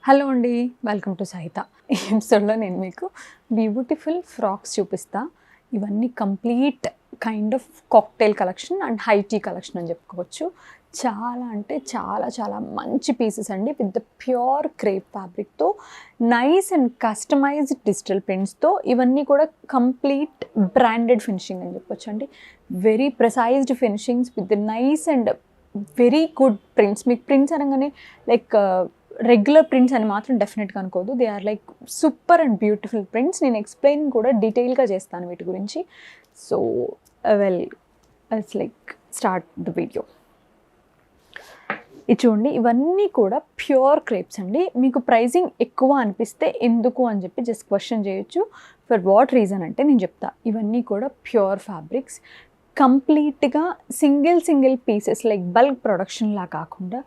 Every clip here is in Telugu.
హలో అండి, వెల్కమ్ టు సహిత. ఈ ఎపిసోడ్లో నేను మీకు బ్యూటిఫుల్ ఫ్రాక్స్ చూపిస్తా. ఇవన్నీ complete kind of cocktail collection and high tea collection అని చెప్పుకోవచ్చు. చాలా అంటే చాలా చాలా మంచి పీసెస్ అండి, విత్ ద ప్యూర్ క్రేప్ ఫ్యాబ్రిక్తో, నైస్ అండ్ కస్టమైజ్డ్ డిజిటల్ ప్రింట్స్తో. ఇవన్నీ కూడా కంప్లీట్ బ్రాండెడ్ ఫినిషింగ్ అని చెప్పొచ్చు అండి. Very precised finishings with the nice and very good prints. మీకు ప్రింట్స్ అనగానే లైక్ రెగ్యులర్ ప్రింట్స్ అని మాత్రం డెఫినెట్గా అనుకోదు. They are like super and beautiful prints. నేను ఎక్స్ప్లెయిన్ కూడా డీటెయిల్గా చేస్తాను వీటి గురించి. So well, it's like start the video. ఇది చూడండి, ఇవన్నీ కూడా ప్యూర్ క్రేప్స్ అండి. మీకు ప్రైజింగ్ ఎక్కువ అనిపిస్తే ఎందుకు అని చెప్పి జస్ట్ క్వశ్చన్ చేయొచ్చు. ఫర్ వాట్ రీజన్ అంటే నేను చెప్తా. ఇవన్నీ కూడా ప్యూర్ ఫ్యాబ్రిక్స్, కంప్లీట్గా సింగిల్ పీసెస్ లైక్ బల్క్ ప్రొడక్షన్లా కాకుండా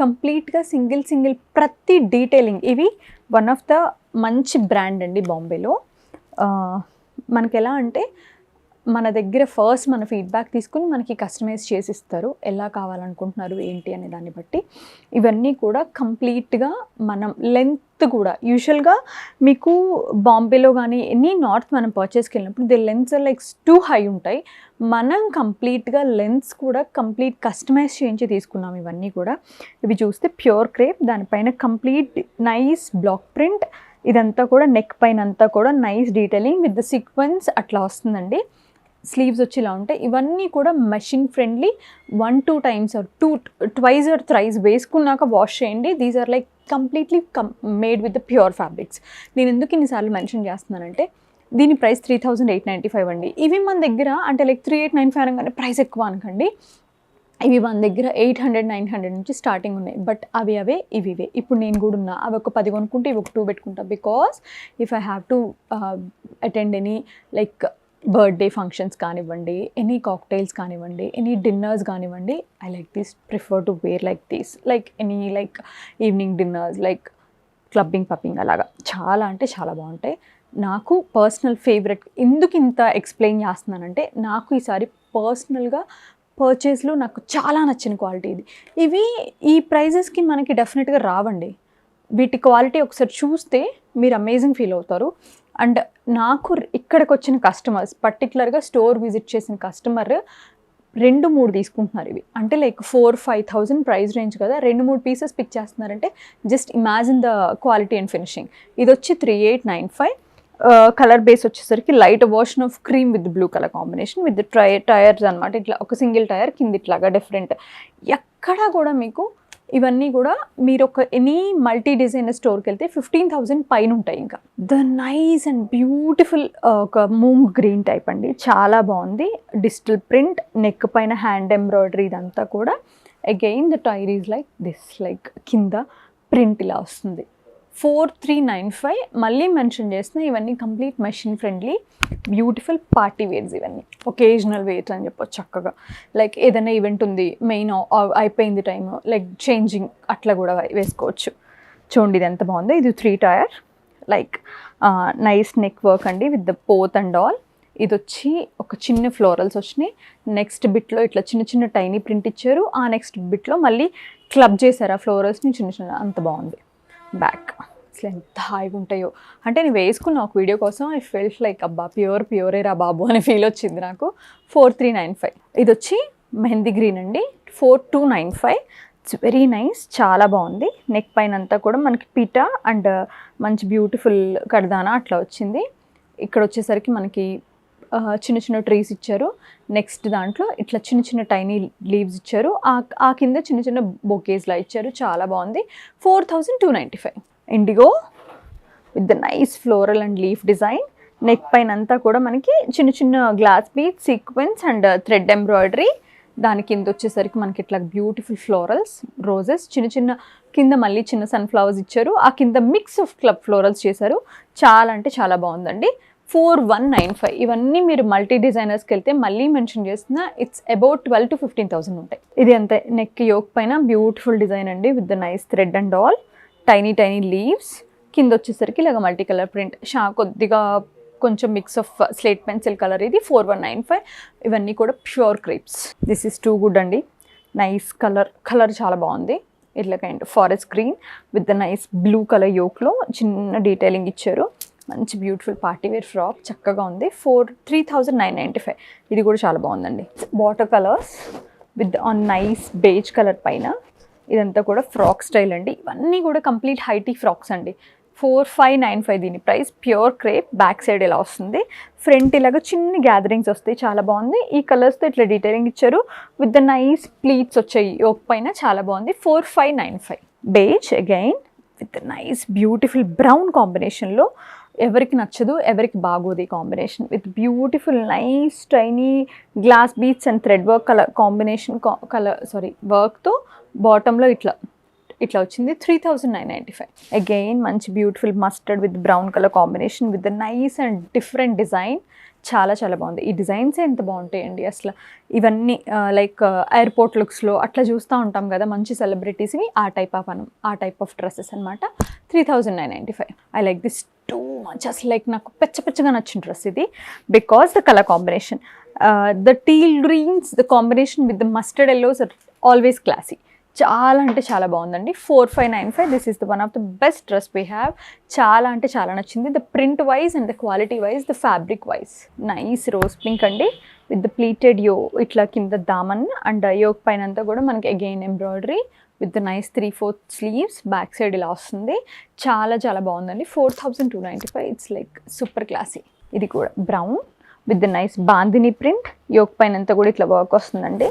కంప్లీట్గా సింగిల్ ప్రతి డీటెయిలింగ్. ఇవి వన్ ఆఫ్ ద మంచి బ్రాండ్ అండి బాంబేలో. మనకి ఎలా అంటే మన దగ్గర ఫస్ట్ మన ఫీడ్బ్యాక్ తీసుకుని మనకి కస్టమైజ్ చేసి ఇస్తారు, ఎలా కావాలనుకుంటున్నారు ఏంటి అనే దాన్ని బట్టి. ఇవన్నీ కూడా కంప్లీట్గా మనం లెంత్ కూడా యూజువల్గా మీకు బాంబేలో కానీ ఎనీ నార్త్ మనం పర్చేస్కి వెళ్ళినప్పుడు the lengths like two high ఉంటాయి. మనం కంప్లీట్గా లెంత్స్ కూడా కంప్లీట్ కస్టమైజ్ చేయించి తీసుకున్నాం ఇవన్నీ కూడా. ఇవి చూస్తే ప్యూర్ క్రేప్, దానిపైన కంప్లీట్ నైస్ బ్లాక్ ప్రింట్. ఇదంతా కూడా నెక్ పైన అంతా కూడా nice detailing with the sequence అట్లా వస్తుందండి. స్లీవ్స్ వచ్చి ఇలా ఉంటాయి. ఇవన్నీ కూడా machine friendly. 1-2 times or twice or thrice వేసుకున్నాక వాష్ చేయండి. These are like completely made with the pure fabrics. నేను ఎందుకు ఇన్నిసార్లు మెన్షన్ చేస్తున్నానంటే దీని ప్రైస్ 3895 అండి. ఇవి మన దగ్గర అంటే లైక్ 3895 అనగానే ప్రైస్ ఎక్కువ అనకండి. ఇవి మన దగ్గర 800-900 నుంచి స్టార్టింగ్ ఉన్నాయి. బట్ అవే ఇవే. ఇప్పుడు నేను కూడా ఉన్నా, అవి ఒక 10 కొనుక్కుంటే ఇవి ఒక 2 పెట్టుకుంటా. Because if I have to attend any like birthday functions కానివ్వండి, ఎనీ కాక్టైల్స్ కానివ్వండి, ఎనీ డిన్నర్స్ కానివ్వండి, I like this prefer to wear like this, like any like evening dinners, like clubbing pubbing అలాగా చాలా అంటే చాలా బాగుంటాయి. నాకు పర్సనల్ ఫేవరెట్. ఎందుకు ఇంత ఎక్స్ప్లెయిన్ చేస్తున్నానంటే నాకు ఈసారి పర్సనల్గా పర్చేస్లో నాకు చాలా నచ్చిన క్వాలిటీ ఇది. ఇవి ఈ ప్రైజెస్కి మనకి డెఫినెట్గా రావండి. వీటి క్వాలిటీ ఒకసారి చూస్తే మీరు అమేజింగ్ ఫీల్ అవుతారు. అండ్ నాకు ఇక్కడికి వచ్చిన కస్టమర్స్, పర్టికులర్గా స్టోర్ విజిట్ చేసిన కస్టమర్ 2-3 తీసుకుంటున్నారు ఇవి. అంటే లైక్ 4,000-5,000 ప్రైస్ రేంజ్ కదా, 2-3 పీసెస్ పిక్ చేస్తున్నారంటే just imagine the quality and finishing. ఇది వచ్చి 3895. కలర్ బేస్ వచ్చేసరికి light version of cream with blue colour combination with tyres అనమాట. ఇట్లా ఒక సింగిల్ టైర్ కింద ఇట్లాగా డిఫరెంట్. ఎక్కడా కూడా మీకు ఇవన్నీ కూడా మీరు ఒక ఎనీ మల్టీ డిజైనర్ స్టోర్కి వెళ్తే 15,000 పైన ఉంటాయి. ఇంకా ద నైస్ అండ్ బ్యూటిఫుల్ ఒక మూంగ్ గ్రీన్ టైప్ అండి, చాలా బాగుంది. డిజిటల్ ప్రింట్, నెక్ పైన హ్యాండ్ ఎంబ్రాయిడరీ, ఇదంతా కూడా again the tier is like this, like కింద ప్రింట్ ఇలా వస్తుంది. 4395. మళ్ళీ మెన్షన్ చేసిన ఇవన్నీ complete machine friendly beautiful party wears. ఇవన్నీ ఒకేజనల్ వేర్స్ అని చెప్పొచ్చు. చక్కగా లైక్ ఏదైనా ఈవెంట్ ఉంది, మెయిన్ అయిపోయింది టైమ్, లైక్ చేంజింగ్ అట్లా కూడా వేసుకోవచ్చు. చూడండి ఇది ఎంత బాగుందో. ఇది 3 tier, like nice neck work అండి with the pot and all. ఇది వచ్చి ఒక చిన్న ఫ్లోరల్స్ వచ్చినాయి. నెక్స్ట్ బిట్లో ఇట్లా చిన్న టైనీ ప్రింట్ ఇచ్చారు. ఆ నెక్స్ట్ బిట్లో మళ్ళీ క్లబ్ చేశారు ఆ ఫ్లోరల్స్ని చిన్న. అంత బాగుంది. బ్యాక్ అసలు ఎంత హాయిగా ఉంటాయో అంటే నేను వేసుకున్న ఒక వీడియో కోసం ఐ ఫెల్ట్ లైక్ అబ్బా ప్యూరేరా బాబు అని ఫీల్ వచ్చింది నాకు. 4395. ఇది వచ్చి మెహందీ గ్రీన్ అండి. 4295. ఇట్స్ వెరీ నైస్, చాలా బాగుంది. నెక్ పైన అంతా కూడా మనకి పీటా అండ్ మంచి బ్యూటిఫుల్ కడదానా అట్లా వచ్చింది. ఇక్కడ వచ్చేసరికి మనకి చిన్న ట్రీస్ ఇచ్చారు. నెక్స్ట్ దాంట్లో ఇట్లా చిన్న టైనీ లీవ్స్ ఇచ్చారు. ఆ కింద చిన్న బొకేస్లా ఇచ్చారు. చాలా బాగుంది. 4295. IndiGo with the nice floral and leaf design. Neck పైన అంతా కూడా మనకి చిన్న glass beat sequence and thread embroidery. దాని కింద వచ్చేసరికి మనకి ఇట్లా బ్యూటిఫుల్ ఫ్లోరల్స్, రోజెస్, చిన్న కింద మళ్ళీ చిన్న సన్ఫ్లవర్స్ ఇచ్చారు. ఆ కింద మిక్స్ ఆఫ్ క్లబ్ ఫ్లోరల్స్ చేశారు. చాలా అంటే చాలా బాగుందండి. 4195. ఇవన్నీ మీరు మల్టీ డిజైనర్స్కి వెళ్తే మళ్ళీ మెన్షన్ చేస్తున్న ఇట్స్ అబౌట్ 12,000-15,000 ఉంటాయి. ఇది అంతే. నెక్ యోక్ పైన బ్యూటిఫుల్ డిజైన్ అండి with the nice thread and all, tiny leaves. కింద వచ్చేసరికి ఇలాగ మల్టీ కలర్ ప్రింట్, కొద్దిగా కొంచెం mix of slate pencil colour. ఇది 4195. ఇవన్నీ కూడా pure crepes. This is too good అండి. నైస్ కలర్ చాలా బాగుంది. ఇట్లా kind forest green with the nice blue colour యోక్లో చిన్న డీటెయిలింగ్ ఇచ్చారు. మంచి బ్యూటిఫుల్ పార్టీ వేర్ ఫ్రాక్ చక్కగా ఉంది. 3,995. ఇది కూడా చాలా బాగుందండి. Water colours with on nice beige colour పైన ఇదంతా కూడా ఫ్రాక్ స్టైల్ అండి. ఇవన్నీ కూడా కంప్లీట్ హైటీ ఫ్రాక్స్ అండి. 4,595 దీని price. Pure crepe, back side ఇలా వస్తుంది, ఫ్రంట్ ఇలాగ చిన్న గ్యాదరింగ్స్ వస్తాయి, చాలా బాగుంది. ఈ కలర్స్తో ఇట్లా డీటెయిలింగ్ ఇచ్చారు విత్ ద నైస్ ప్లీట్స్ వచ్చాయి యోక్ పైన, చాలా బాగుంది. 4,595. Beige again with nice beautiful brown కాంబినేషన్లో. ఎవరికి నచ్చదు, ఎవరికి బాగోదు ఈ combination. With beautiful nice tiny glass beads and thread work colour combination వర్క్తో బాటంలో ఇట్లా వచ్చింది. 3,995. అగైన్ మంచి beautiful mustard with brown colour combination with the nice and different design. చాలా చాలా బాగుంది. ఈ డిజైన్సే ఎంత బాగుంటాయండి అసలు. ఇవన్నీ లైక్ ఎయిర్పోర్ట్ లుక్స్లో అట్లా చూస్తూ ఉంటాం కదా మంచి సెలబ్రిటీస్వి, ఆ టైప్ ఆఫ్ డ్రెస్సెస్ అనమాట. 3,995. I like this too much. అసలు లైక్ నాకు పెచ్చగా నచ్చిన డ్రెస్ ఇది because the colour combination, the teal greens, the combination with the mustard yellows are always classy. చాలా అంటే చాలా బాగుందండి. 4,595. This is the one of the best dress we have. చాలా అంటే చాలా నచ్చింది. The print wise and the quality wise, the fabric wise. Nice rose pink అండి విత్ ద ప్లీటెడ్ ఇట్లా కింద దామన్ అండ్ యోక్ పైన అంతా కూడా మనకి again embroidery with the nice 3/4 sleeves. Back side ఇలా వస్తుంది. చాలా చాలా బాగుందండి. 4,295. It's like super classy. ఇది కూడా brown with the nice bandhani print. Yoke పైన అంతా కూడా ఇట్లా వర్క్ వస్తుందండి.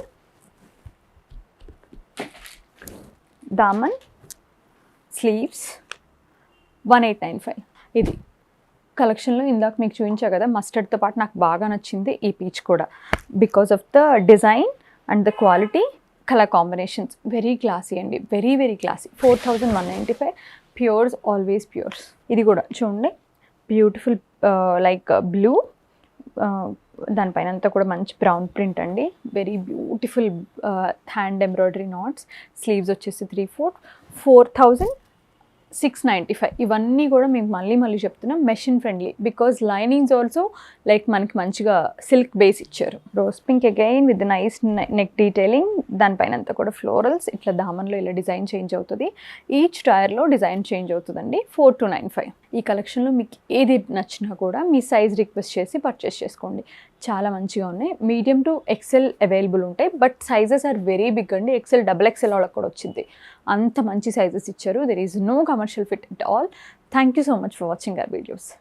దామన్, స్లీవ్స్. 1,895. ఇది కలెక్షన్లో ఇందాక మీకు చూపించా కదా మస్టర్డ్తో పాటు నాకు బాగా నచ్చింది ఈ పీచ్ కూడా because of the design and the quality, colour combinations. Very classy అండి, very very classy. 4,195. Pures, always pures. ఇది కూడా చూడండి బ్యూటిఫుల్ లైక్ బ్లూ, దానిపైన అంతా కూడా మంచి బ్రౌన్ ప్రింట్ అండి. Very beautiful hand embroidery knots. Sleeves వచ్చేసి 3/4. 4,695. ఇవన్నీ కూడా మీకు మళ్ళీ చెప్తున్నాం machine friendly because linings also like మనకి మంచిగా సిల్క్ బేస్ ఇచ్చారు. Rose pink again with nice neck detailing. దానిపైన అంతా కూడా ఫ్లోరల్స్ ఇట్లా దామన్లో ఇలా డిజైన్ చేంజ్ అవుతుంది. ఈచ్ టైర్లో డిజైన్ చేంజ్ అవుతుందండి. 4,295. ఈ కలెక్షన్లో మీకు ఏది నచ్చినా కూడా మీ సైజ్ రిక్వెస్ట్ చేసి పర్చేస్ చేసుకోండి. చాలా మంచిగా ఉన్నాయి. మీడియం టు ఎక్సెల్ అవైలబుల్ ఉంటాయి, but sizes are very big అండి. XL, XXL వాళ్ళకి కూడా వచ్చింది. అంత మంచి సైజెస్ ఇచ్చారు. There is no commercial fit at all. Thank you so much for watching our videos.